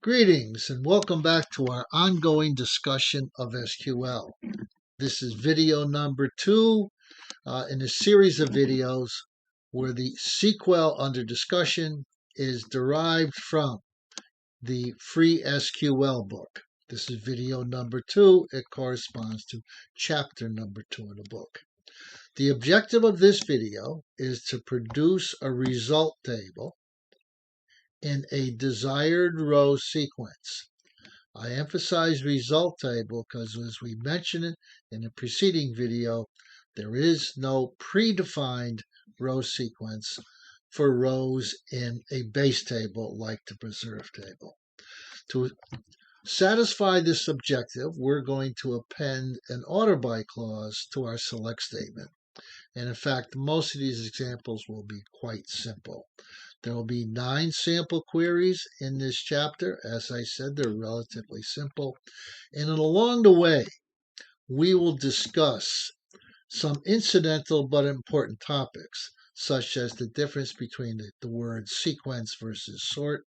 Greetings and welcome back to our ongoing discussion of SQL. This is video number 2 in a series of videos where the SQL under discussion is derived from the free SQL book. This is video number 2. It corresponds to chapter number 2 in the book. The objective of this video is to produce a result table in a desired row sequence. I emphasize result table because, as we mentioned it in the preceding video, there is no predefined row sequence for rows in a base table like the preserved table. To satisfy this objective, we're going to append an order by clause to our select statement. And in fact, most of these examples will be quite simple. There will be 9 sample queries in this chapter. As I said, they're relatively simple. And along the way, we will discuss some incidental but important topics, such as the difference between the word sequence versus sort,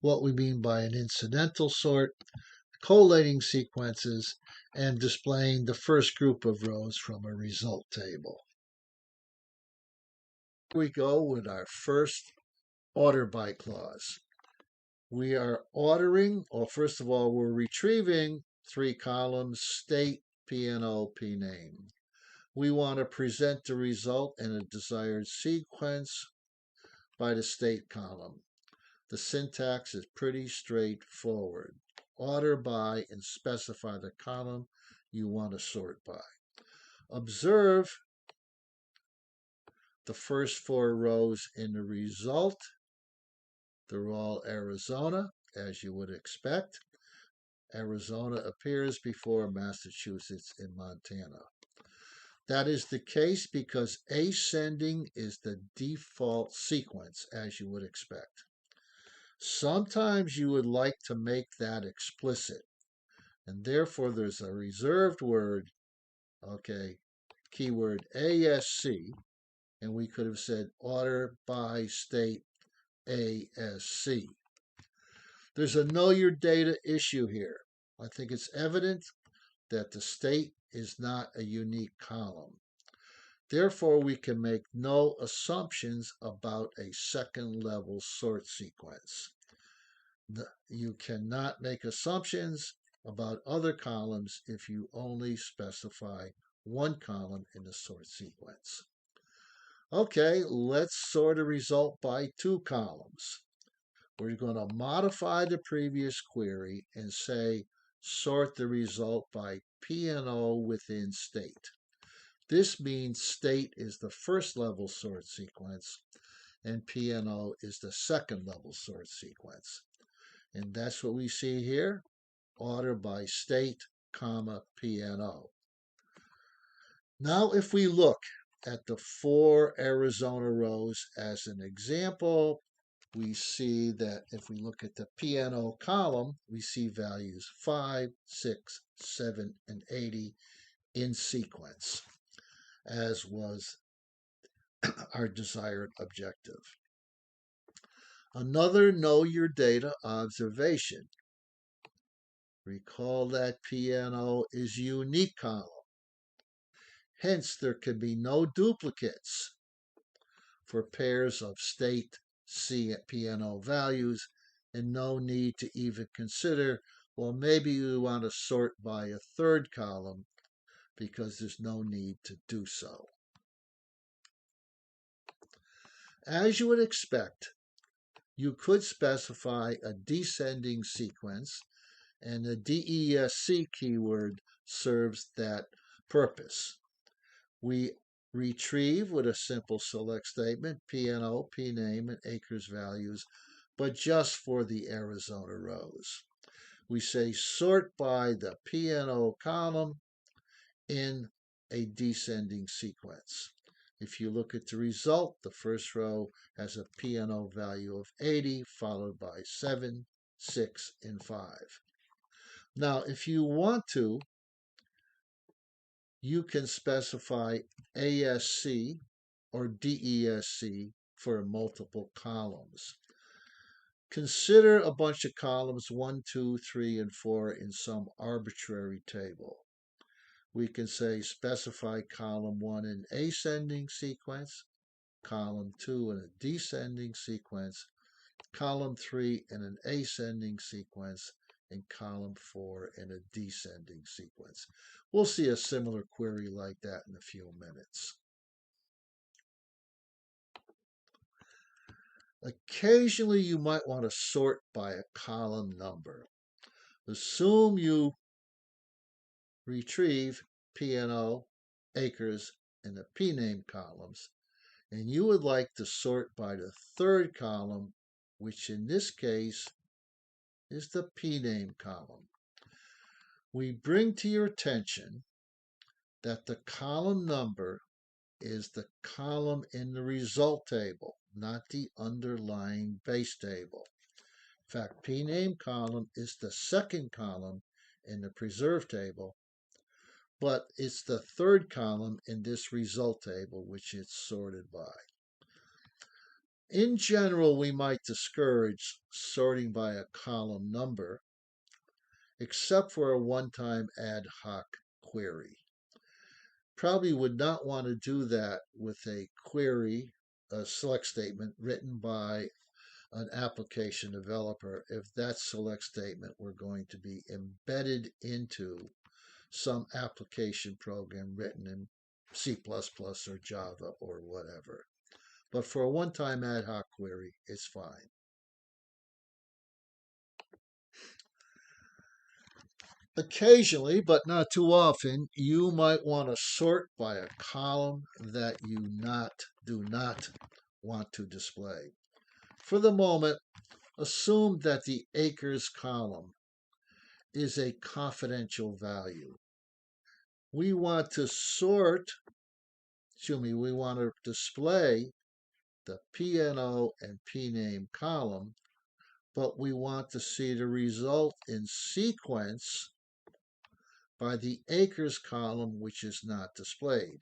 what we mean by an incidental sort, collating sequences, and displaying the first group of rows from a result table. Here we go with our first order by clause. We are ordering, or first of all, we're retrieving 3 columns, state, P&O, P-name. We want to present the result in a desired sequence by the state column. The syntax is pretty straightforward. Order by and specify the column you want to sort by. Observe the first 4 rows in the result. They're all Arizona, as you would expect. Arizona appears before Massachusetts and Montana. That is the case because ascending is the default sequence, as you would expect. Sometimes you would like to make that explicit, and therefore there's a reserved word, keyword ASC, and we could have said order by state ASC. There's a know your data issue here. I think it's evident that the state is not a unique column. Therefore, we can make no assumptions about a second level sort sequence. You cannot make assumptions about other columns if you only specify one column in the sort sequence. Okay, let's sort a result by 2 columns. We're going to modify the previous query and say sort the result by P&O within state. This means state is the first level sort sequence and P&O is the second level sort sequence. And that's what we see here, order by state, comma, P&O. Now if we look at the 4 Arizona rows as an example, we see that if we look at the P&O column, we see values 5, 6, 7, and 80 in sequence, as was our desired objective. Another know your data observation. Recall that P&O is a unique column. Hence, there can be no duplicates for pairs of state P&O values, and no need to even consider, well, maybe you want to sort by a 3rd column because there's no need to do so. As you would expect, you could specify a descending sequence, and the DESC keyword serves that purpose. We retrieve with a simple select statement P&O, P-name, and acres values, but just for the Arizona rows. We say sort by the P&O column in a descending sequence. If you look at the result, the first row has a P&O value of 80, followed by 7, 6, and 5. Now, if you want to, you can specify ASC or DESC for multiple columns. Consider a bunch of columns 1, 2, 3, and 4 in some arbitrary table. We can say specify column 1 in ascending sequence, column 2 in a descending sequence, column 3 in an ascending sequence, and column 4 in a descending sequence. We'll see a similar query like that in a few minutes. Occasionally, you might want to sort by a column number. Assume you retrieve P&O, acres, and the P-name columns, and you would like to sort by the third column, which in this case is the P-name column. We bring to your attention that the column number is the column in the result table, not the underlying base table. In fact, P-name column is the second column in the preserved table, but it's the third column in this result table which it's sorted by. In general, we might discourage sorting by a column number, except for a one-time ad hoc query. Probably would not want to do that with a query, a select statement written by an application developer if that select statement were going to be embedded into some application program written in C++ or Java or whatever. But for a one-time ad hoc query, it's fine. Occasionally, but not too often, you might want to sort by a column that you do not want to display. For the moment, assume that the acres column is a confidential value. We want to we want to display the P&O and P-name column, but we want to see the result in sequence by the acres column, which is not displayed.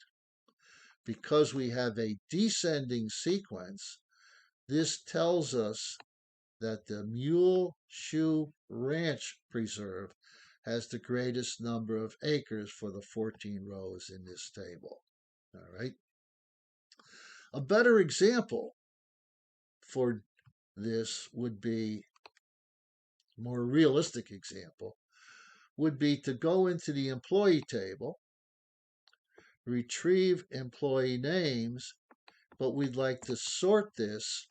Because we have a descending sequence, this tells us that the Mule Shoe Ranch Preserve has the greatest number of acres for the 14 rows in this table. All right. A better example for this would be, more realistic example, would be to go into the employee table, retrieve employee names, but we'd like to sort this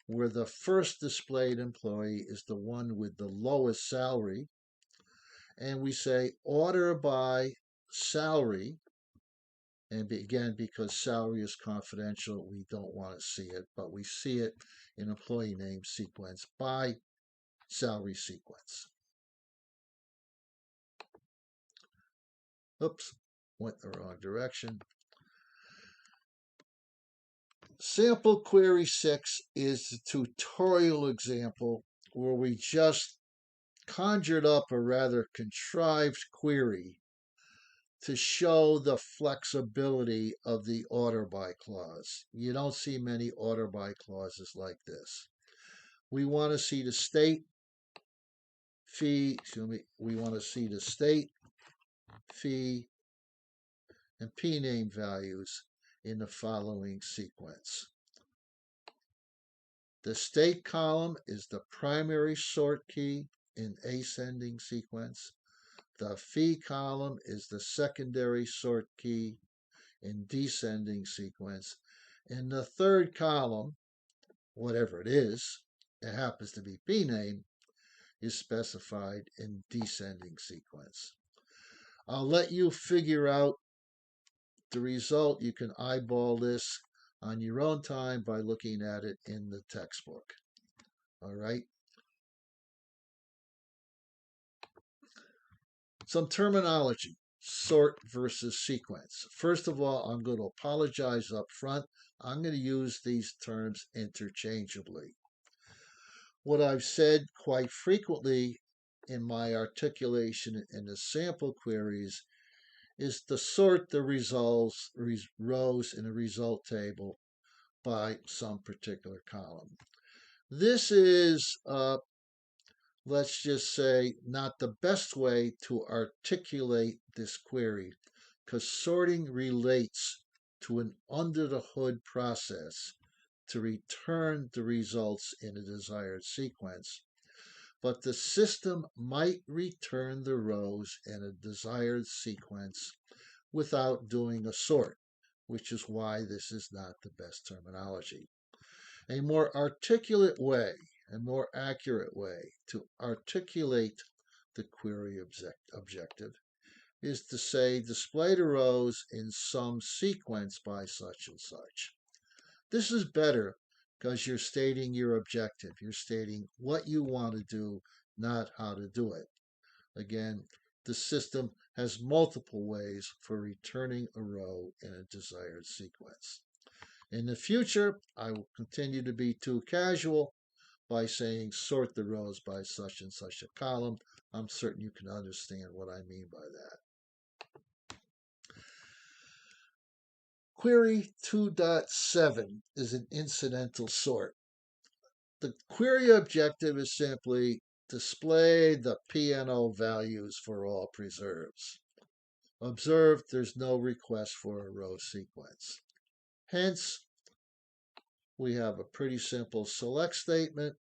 where the first displayed employee is the one with the lowest salary, and we say order by salary, and again, because salary is confidential, we don't want to see it, but we see it in employee name sequence by salary sequence. Oops, went the wrong direction. Sample query 6 is the tutorial example where we just conjured up a rather contrived query to show the flexibility of the order by clause. You don't see many order by clauses like this. We want to see the state, fee, we want to see the state, fee, and P-name values in the following sequence. The state column is the primary sort key in ascending sequence. The fee column is the secondary sort key in descending sequence. And the third column, whatever it happens to be P-name, is specified in descending sequence. I'll let you figure out the result. You can eyeball this on your own time by looking at it in the textbook. All right. Some terminology, sort versus sequence. First of all, I'm going to apologize up front. I'm going to use these terms interchangeably. What I've said quite frequently in my articulation in the sample queries is to sort the rows in a result table by some particular column. This is, let's just say, not the best way to articulate this query, because sorting relates to an under-the-hood process to return the results in a desired sequence, but the system might return the rows in a desired sequence without doing a sort, which is why this is not the best terminology. A more articulate way, a more accurate way to articulate the query objective is to say display the rows in some sequence by such and such. This is better because you're stating your objective. You're stating what you want to do, not how to do it. Again, the system has multiple ways for returning a row in a desired sequence. In the future, I will continue to be too casual by saying sort the rows by such and such a column. I'm certain you can understand what I mean by that. Query 2.7 is an incidental sort. The query objective is simply display the P&O values for all preserves. Observe there's no request for a row sequence. Hence, we have a pretty simple select statement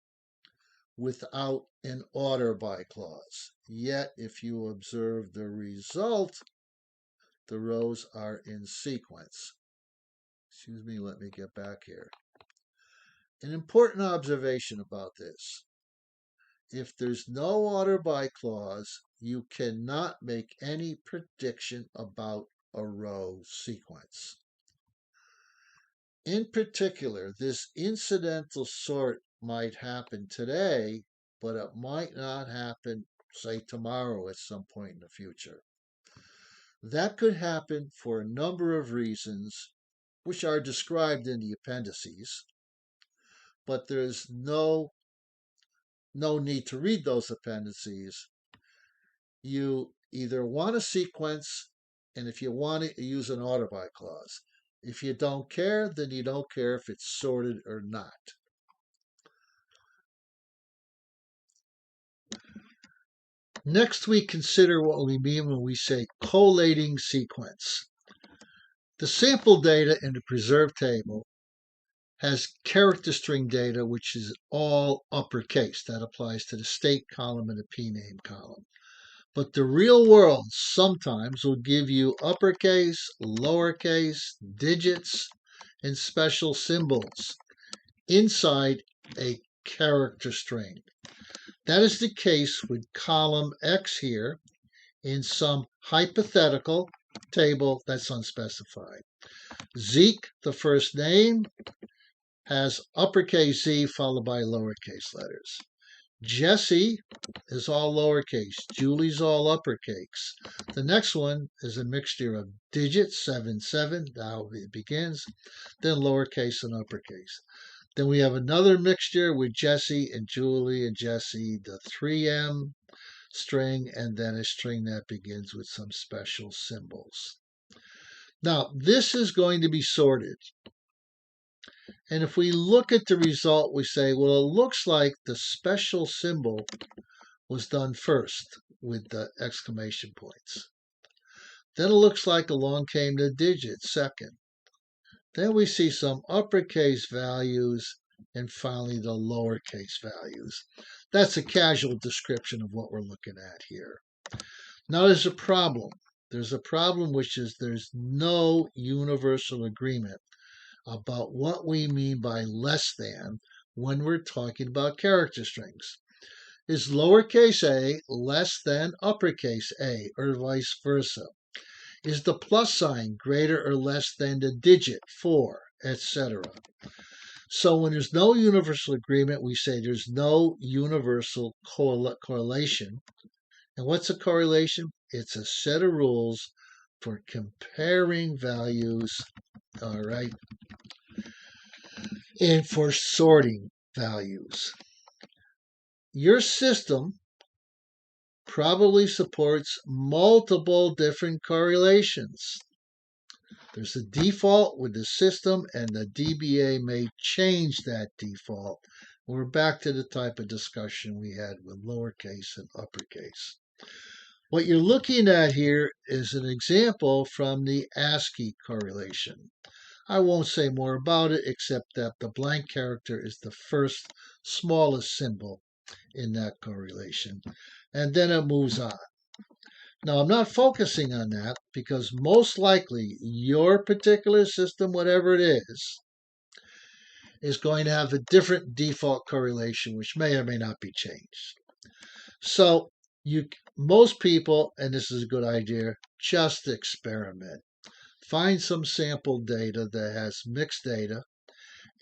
without an order by clause. Yet, if you observe the result, the rows are in sequence. Excuse me, let me get back here. An important observation about this. If there's no order by clause, you cannot make any prediction about a row sequence. In particular, this incidental sort might happen today, but it might not happen, say, tomorrow at some point in the future. That could happen for a number of reasons, which are described in the appendices, but there's no need to read those appendices. You either want a sequence, and if you want it, you use an order by clause. If you don't care, then you don't care if it's sorted or not. Next, we consider what we mean when we say collating sequence. The sample data in the preserved table has character string data, which is all uppercase. That applies to the state column and the p-name column. But the real world sometimes will give you uppercase, lowercase, digits, and special symbols inside a character string. That is the case with column X here in some hypothetical table that's unspecified. Zeke, the first name, has uppercase Z followed by lowercase letters. Jesse is all lowercase. Julie's all uppercase. The next one is a mixture of digits, 7, how it begins, then lowercase and uppercase. Then we have another mixture with Jesse and Julie and Jesse, the 3M string, and then a string that begins with some special symbols. Now, this is going to be sorted. And if we look at the result, we say, well, it looks like the special symbol was done first with the exclamation points. Then it looks like along came the digit second. Then we see some uppercase values and finally the lowercase values. That's a casual description of what we're looking at here. Now there's a problem. There's a problem, which is there's no universal agreement about what we mean by less than when we're talking about character strings. Is lowercase a less than uppercase a, or vice versa? Is the plus sign greater or less than the digit 4, etc.? So when there's no universal agreement, we say there's no universal correlation. And what's a correlation? It's a set of rules for comparing values, all right, and for sorting values. Your system probably supports multiple different correlations. There's a default with the system, and the DBA may change that default We're back to the type of discussion we had with lowercase and uppercase. What you're looking at here is an example from the ASCII correlation. I won't say more about it except that the blank character is the first smallest symbol in that correlation, and then it moves on. Now, I'm not focusing on that because most likely your particular system, whatever it is going to have a different default correlation, which may or may not be changed. So, most people, and this is a good idea, just experiment. Find some sample data that has mixed data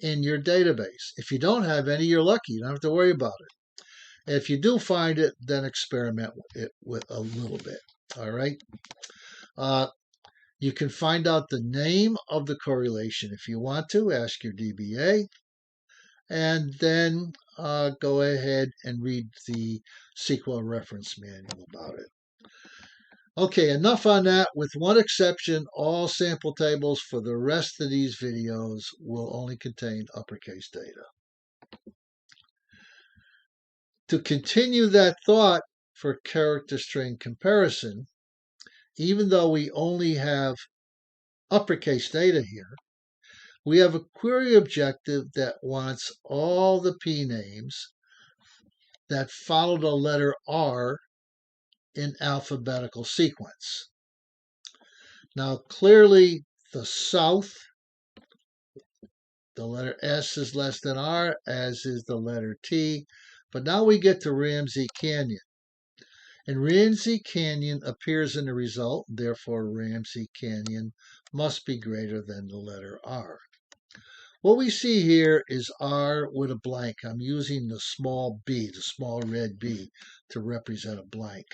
in your database. If you don't have any, you're lucky. You don't have to worry about it. If you do find it, then experiment with a little bit. All right. You can find out the name of the correlation if you want to. Ask your DBA. And then go ahead and read the SQL reference manual about it. Okay, enough on that. With one exception, all sample tables for the rest of these videos will only contain uppercase data. To continue that thought for character string comparison, even though we only have uppercase data here, we have a query objective that wants all the P names that follow the letter R in alphabetical sequence. Now, clearly, the South, the letter S is less than R, as is the letter T. But now we get to Ramsey Canyon. And Ramsey Canyon appears in the result, therefore Ramsey Canyon must be greater than the letter R. What we see here is R with a blank. I'm using the small b, the small red b, to represent a blank.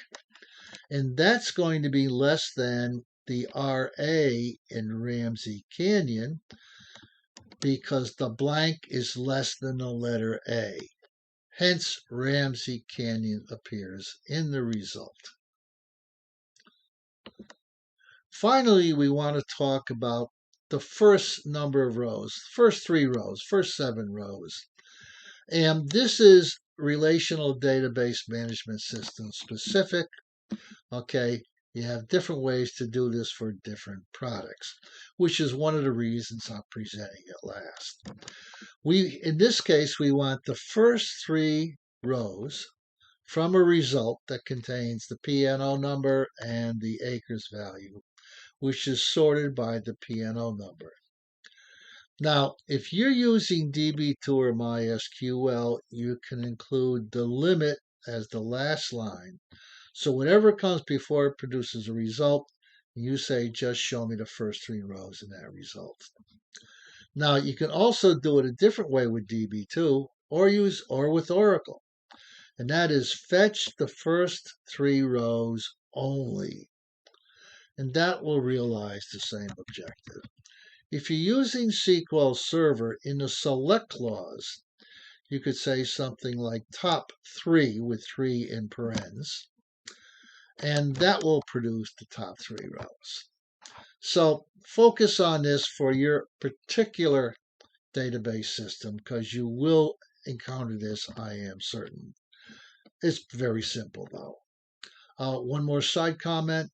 And that's going to be less than the RA in Ramsey Canyon because the blank is less than the letter A. Hence, Ramsey Canyon appears in the result. Finally, we want to talk about the first number of rows, first 3 rows, first 7 rows. And this is relational database management system specific. Okay, you have different ways to do this for different products, which is one of the reasons I'm presenting it last. In this case, we want the first 3 rows from a result that contains the P&O number and the acres value, which is sorted by the P&O number. Now, if you're using DB2 or MySQL, you can include the limit as the last line. So whatever comes before it produces a result, you say, just show me the first 3 rows in that result. Now, you can also do it a different way with DB2 or with Oracle. And that is fetch the first 3 rows only. And that will realize the same objective. If you're using SQL Server in the select clause, you could say something like top 3 with 3 in parentheses. And that will produce the top 3 rows. So focus on this for your particular database system because you will encounter this, I am certain. It's very simple though. One more side comment.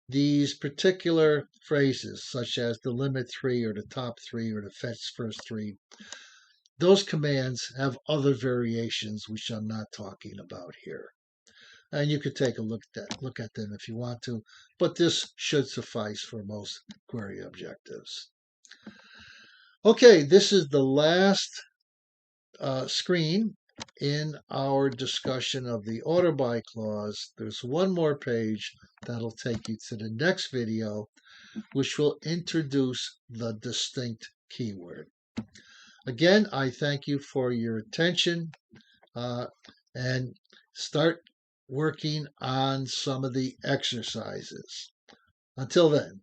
These particular phrases, such as the limit 3 or the top 3 or the fetch first 3, those commands have other variations which I'm not talking about here. And you could take a look at them if you want to, but this should suffice for most query objectives. Okay, this is the last screen in our discussion of the order by clause. There's one more page that'll take you to the next video, which will introduce the distinct keyword. Again, I thank you for your attention and start working on some of the exercises. Until then.